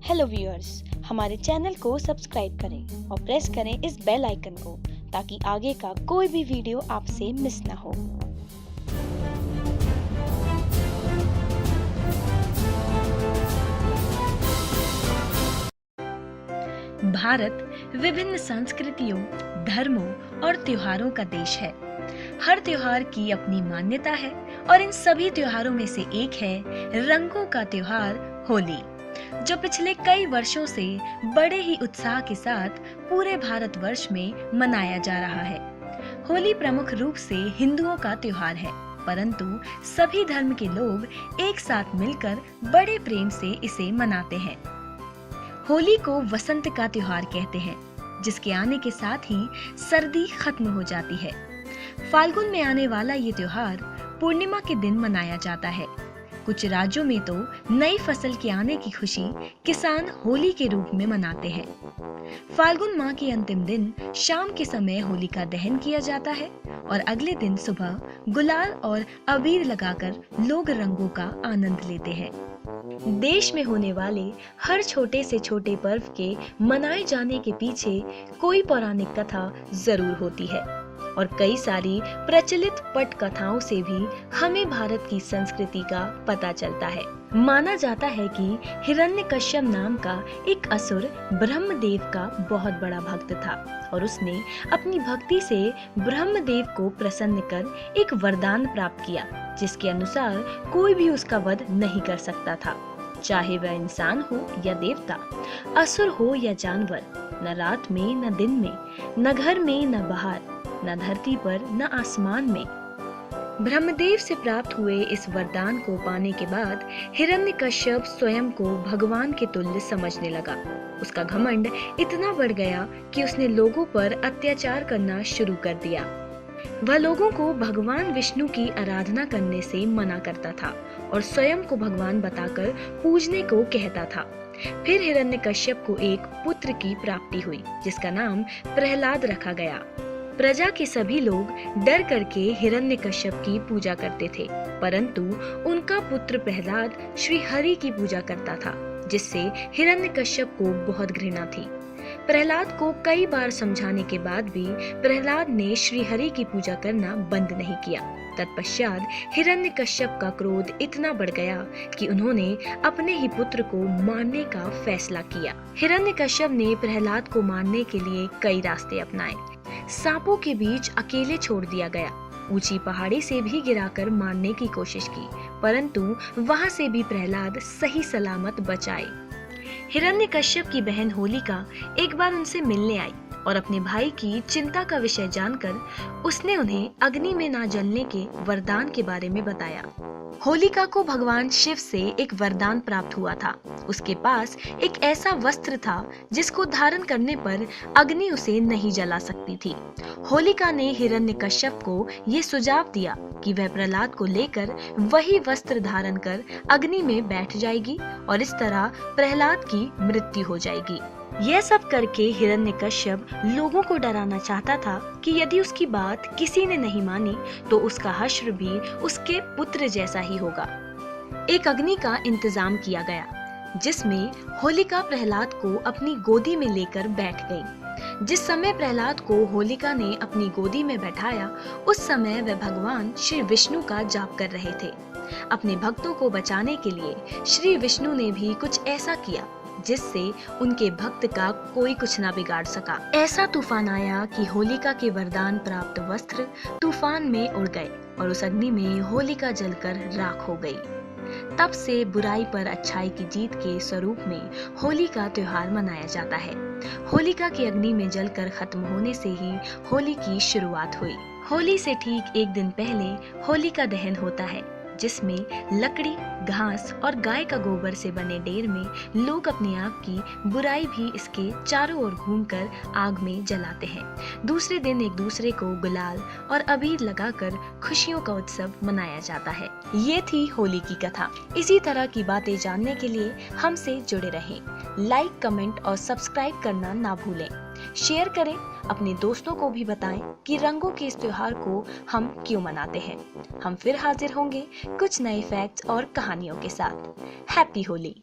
Hello viewers, हमारे channel को subscribe करें और प्रेस करें इस बेल आइकन को ताकि आगे का कोई भी वीडियो आपसे मिस ना हो। भारत विभिन्न संस्कृतियों, धर्मों और त्योहारों का देश है। हर त्योहार की अपनी मान्यता है और इन सभी त्योहारों में से एक है रंगों का त्योहार होली, जो पिछले कई वर्षों से बड़े ही उत्साह के साथ पूरे भारतवर्ष में मनाया जा रहा है। होली प्रमुख रूप से हिंदुओं का त्योहार है, परंतु सभी धर्म के लोग एक साथ मिलकर बड़े प्रेम से इसे मनाते हैं। होली को वसंत का त्योहार कहते हैं, जिसके आने के साथ ही सर्दी खत्म हो जाती है। फाल्गुन में आने वाला ये त्योहार पूर्णिमा के दिन मनाया जाता है। कुछ राज्यों में तो नई फसल के आने की खुशी किसान होली के रूप में मनाते हैं। फाल्गुन माह के अंतिम दिन शाम के समय होलिका दहन किया जाता है और अगले दिन सुबह गुलाल और अबीर लगाकर लोग रंगों का आनंद लेते हैं। देश में होने वाले हर छोटे से छोटे पर्व के मनाए जाने के पीछे कोई पौराणिक कथा जरूर होती है और कई सारी प्रचलित पट कथाओं से भी हमें भारत की संस्कृति का पता चलता है। माना जाता है कि हिरण्यकश्यप नाम का एक असुर ब्रह्मदेव का बहुत बड़ा भक्त था और उसने अपनी भक्ति से ब्रह्मदेव को प्रसन्न कर एक वरदान प्राप्त किया, जिसके अनुसार कोई भी उसका वध नहीं कर सकता था, चाहे वह इंसान हो या देवता, असुर हो या जानवर, न रात में न दिन में, न घर में न बाहर, न धरती पर न आसमान में। ब्रह्मदेव से प्राप्त हुए इस वरदान को पाने के बाद हिरण्यकश्यप स्वयं को भगवान के तुल्य समझने लगा। उसका घमंड इतना बढ़ गया कि उसने लोगों पर अत्याचार करना शुरू कर दिया। वह लोगों को भगवान विष्णु की आराधना करने से मना करता था और स्वयं को भगवान बताकर पूजने को कहता था। फिर हिरण्यकश्यप को एक पुत्र की प्राप्ति हुई, जिसका नाम प्रहलाद रखा गया। प्रजा के सभी लोग डर करके हिरण्यकश्यप की पूजा करते थे, परंतु उनका पुत्र प्रहलाद श्री हरि की पूजा करता था, जिससे हिरण्यकश्यप को बहुत घृणा थी। प्रहलाद को कई बार समझाने के बाद भी प्रहलाद ने श्री हरि की पूजा करना बंद नहीं किया। तत्पश्चात हिरण्यकश्यप का क्रोध इतना बढ़ गया कि उन्होंने अपने ही पुत्र को मारने का फैसला किया। हिरण्यकश्यप ने प्रहलाद को मारने के लिए कई रास्ते अपनाए। सांपों के बीच अकेले छोड़ दिया गया, ऊंची पहाड़ी से भी गिराकर मारने की कोशिश की, परंतु वहां से भी प्रहलाद सही सलामत बच आए। हिरण्यकश्यप की बहन होलिका एक बार उनसे मिलने आई और अपने भाई की चिंता का विषय जानकर उसने उन्हें अग्नि में ना जलने के वरदान के बारे में बताया। होलिका को भगवान शिव से एक वरदान प्राप्त हुआ था। उसके पास एक ऐसा वस्त्र था जिसको धारण करने पर अग्नि उसे नहीं जला सकती थी। होलिका ने हिरण्यकश्यप को ये सुझाव दिया कि वह प्रहलाद को लेकर वही वस्त्र धारण कर अग्नि में बैठ जाएगी और इस तरह प्रहलाद की मृत्यु हो जाएगी। यह सब करके हिरण्यकश्यप लोगों को डराना चाहता था कि यदि उसकी बात किसी ने नहीं मानी तो उसका हश्र भी उसके पुत्र जैसा ही होगा। एक अग्नि का इंतजाम किया गया, जिसमें होलिका प्रहलाद को अपनी गोदी में लेकर बैठ गई। जिस समय प्रहलाद को होलिका ने अपनी गोदी में बैठाया, उस समय वह भगवान श्री विष्णु का जाप कर रहे थे। अपने भक्तों को बचाने के लिए श्री विष्णु ने भी कुछ ऐसा किया जिससे उनके भक्त का कोई कुछ ना बिगाड़ सका। ऐसा तूफान आया कि होलिका के वरदान प्राप्त वस्त्र तूफान में उड़ गए और उस अग्नि में होलिका जलकर राख हो गई। तब से बुराई पर अच्छाई की जीत के स्वरूप में होली का त्योहार मनाया जाता है। होलिका की अग्नि में जलकर खत्म होने से ही होली की शुरुआत हुई। होली से ठीक एक दिन पहले होलिका दहन होता है, जिसमें लकड़ी, घास और गाय का गोबर से बने ढेर में लोग अपनी आग की बुराई भी इसके चारों ओर घूमकर आग में जलाते हैं। दूसरे दिन एक दूसरे को गुलाल और अबीर लगाकर खुशियों का उत्सव मनाया जाता है। ये थी होली की कथा। इसी तरह की बातें जानने के लिए हमसे जुड़े रहें। लाइक, कमेंट और सब्सक्राइब करना ना भूलें। शेयर करें, अपने दोस्तों को भी बताएं कि रंगों के इस त्योहार को हम क्यों मनाते हैं। हम फिर हाजिर होंगे कुछ नए फैक्ट्स और कहानियों के साथ। हैप्पी होली।